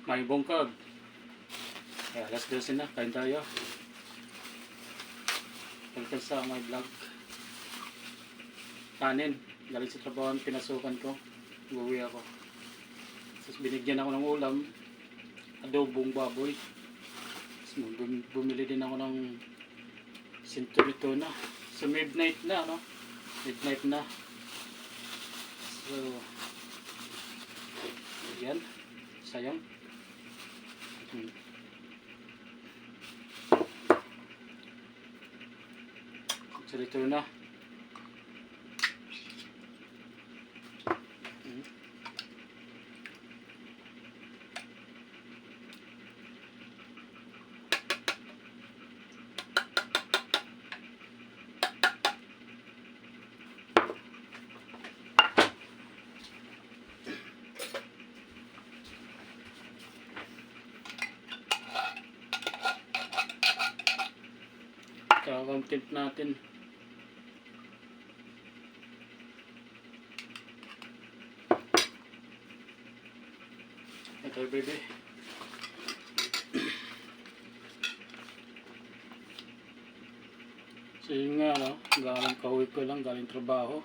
May bungkag. Kaya alas 12 na, kain tayo. Welcome sa my vlog. Kanin, galing sa trabaho, pinasukan ko. Uwi ako. Tapos binigyan ako ng ulam, adobong baboy. Tapos bumili din ako ng century tuna. So midnight na, no? Midnight na. So, yan. Sayang. Century tuna. Content natin. Ito baby. So yun nga, no? Galing kauwi ko lang, galing trabaho.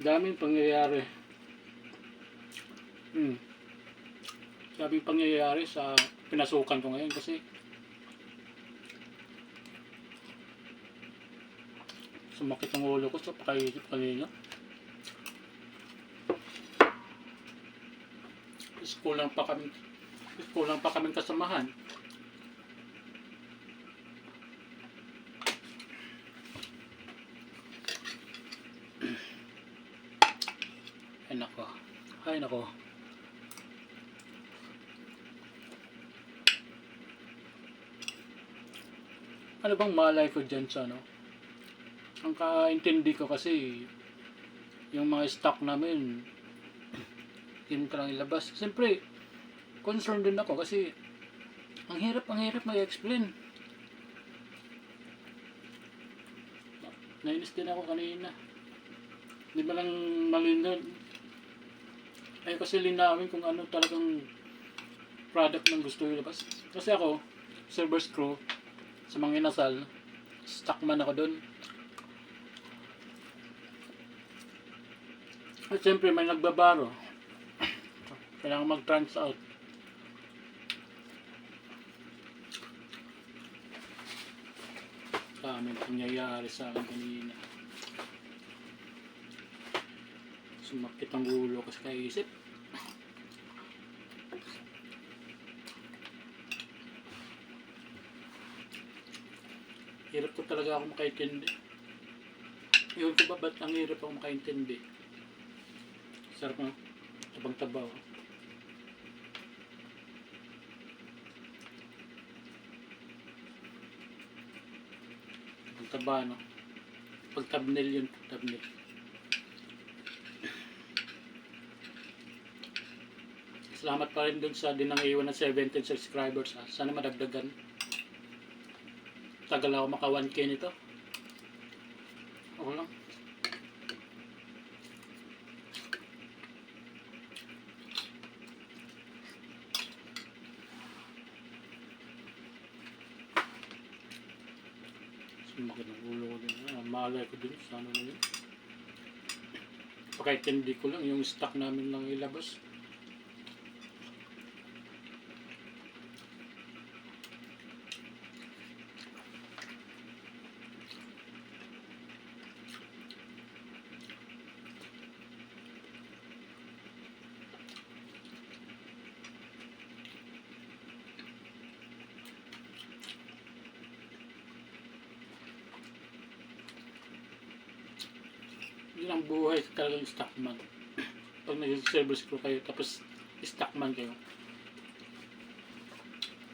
Daming pangyayari. Daming pangyayari sa pinasukan ko ngayon kasi sumakit ang ulo ko sa pakaisip kanina. Kulang pa kaming kasamahan. Ay nako. Ano bang malay ko dyan sa ano? Ang kaintindi ko kasi yung mga stock namin hindi ko lang ilabas. Siyempre concerned din ako kasi ang hirap mag-explain. Nainis din ako kanina. Di ba lang malinaw? Ay kasi linawin kung ano talagang product ng gusto ilabas. Kasi ako, server screw, sa mga inasal, stockman ako dun. At siyempre may nagbabaro. Kailangan mag-trans out. Kaming pangyayari sa akin kanina. Sumakit ang ulo kasi kaisip. Hirap ko talaga ako makaintindi. Iyon ko ba ba't ang hirap ako makaintindi? Sarap mo. Tabang-tabaw. Tabang-taba, no? Pag thumbnail yun. Thumbnail. Salamat pa rin dun sa dinang-iwan ng 17 subscribers. Sana madagdagan. Tagal ako maka 1K nito. Oo lang. Sumakit ng ulo ko din. Malay ko din. Sana na yun. Pakaintindi ko lang yung stock namin lang ilabas. Yun ang buhay talagang stockman. Pag nag-service crew kayo tapos stockman kayo,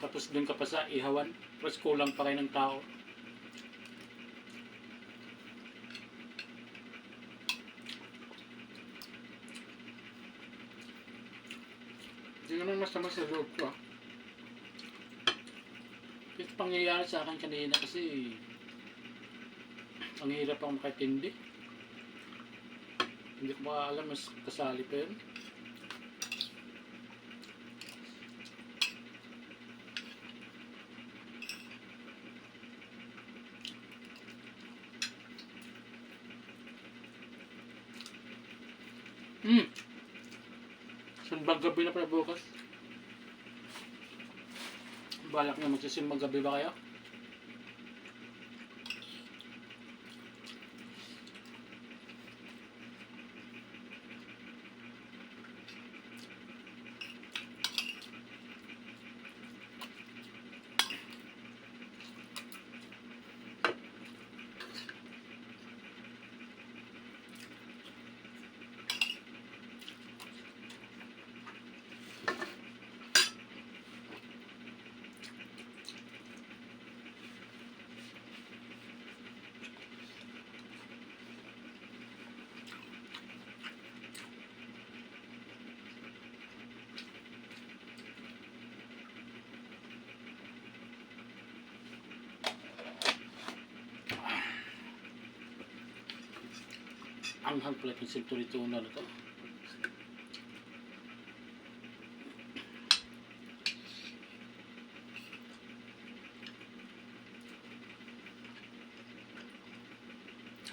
tapos dun ka pa sa ihawan, tapos kulang pa kayo ng tao. Hindi naman masama sa loob ko. Ito pangyayari sa akin kanina kasi ang hirap akong makaintindi. Hindi ko ba alam mas kasali pa yun. Simbang gabi na pala bukas. Balak na magsisimbang gabi ba kayo? Anghang pala yung sinturito na to.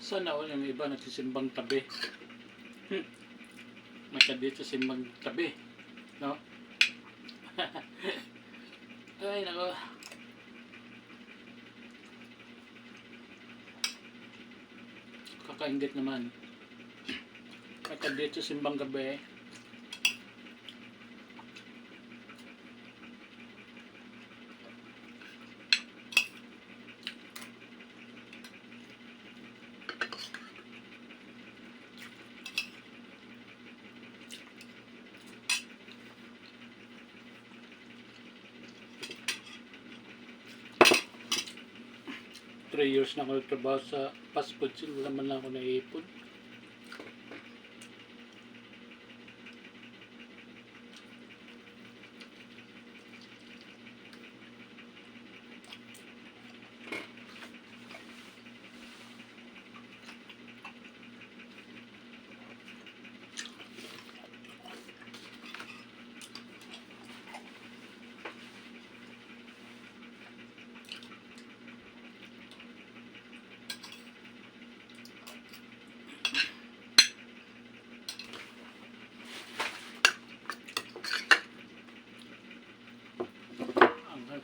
Sana all yung iba nagsisimbang tabi. Maka dito simbang tabi. No? Ay nako. Kakaingit naman. Maka dito simbang gabi. Three years na ako nagtrabaho sa fast food. Wala man lang ako naipon.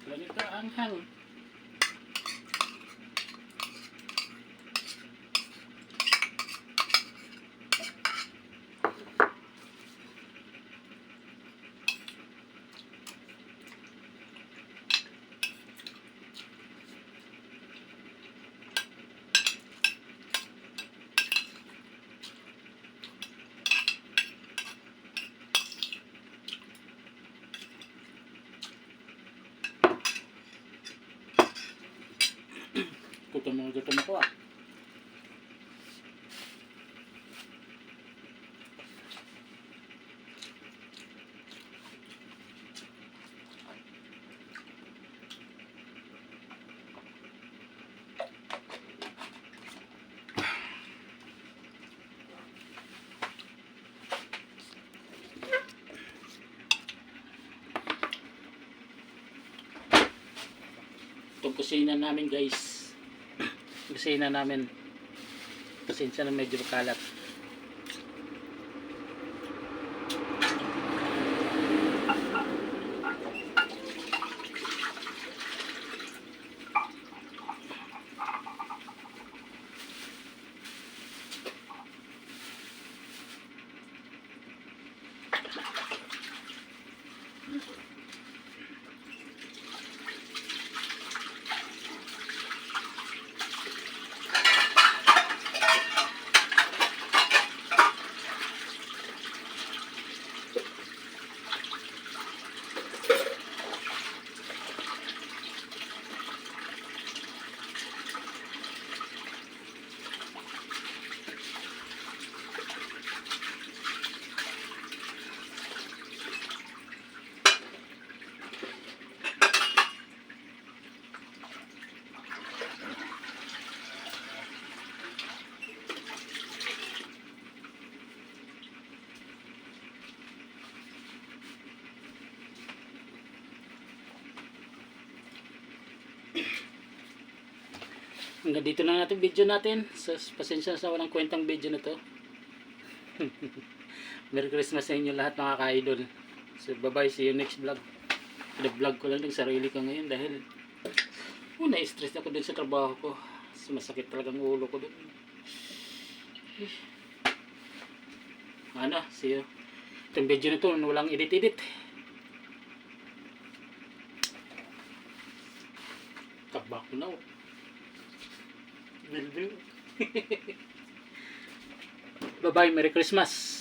Planeta anghang. Gutom ako ah. Itong kusina namin guys. Kusina namin. Pasensya na medyo kalat. Hanggang dito lang natin video natin. So, pasensya sa walang kwentang video na to. Merry Christmas sa inyo lahat mga ka-idol. So bye bye, see you next vlog. Vlog ko lang yung sarili ko ngayon dahil na-stress ako dun sa trabaho ko. So, masakit talagang ulo ko dun. Ano, see you. Itong video na to walang edit-edit. Kabak ko na. Bye bye, Merry Christmas.